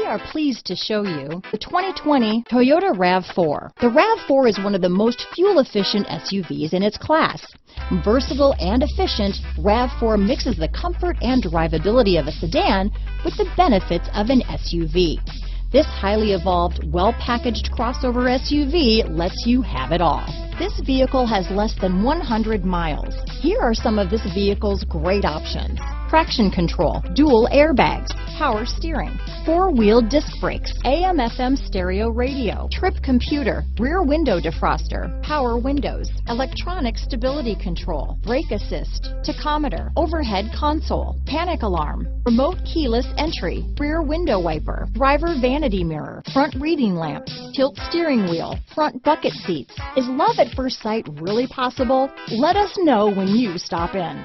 are pleased to show you the 2020 Toyota RAV4. The RAV4 is one of the most fuel-efficient SUVs in its class. Versatile and efficient, RAV4 mixes the comfort and drivability of a sedan with the benefits of an SUV. This highly evolved, well-packaged crossover SUV lets you have it all. This vehicle has less than 100 miles. Here are some of this vehicle's great options: traction control, dual airbags, power steering, four-wheel disc brakes, AM/FM stereo radio, trip computer, rear window defroster, power windows, electronic stability control, brake assist, tachometer, overhead console, panic alarm, remote keyless entry, rear window wiper, driver vanity mirror, front reading lamps, tilt steering wheel, front bucket seats. Is love at first sight really possible? Let us know when you stop in.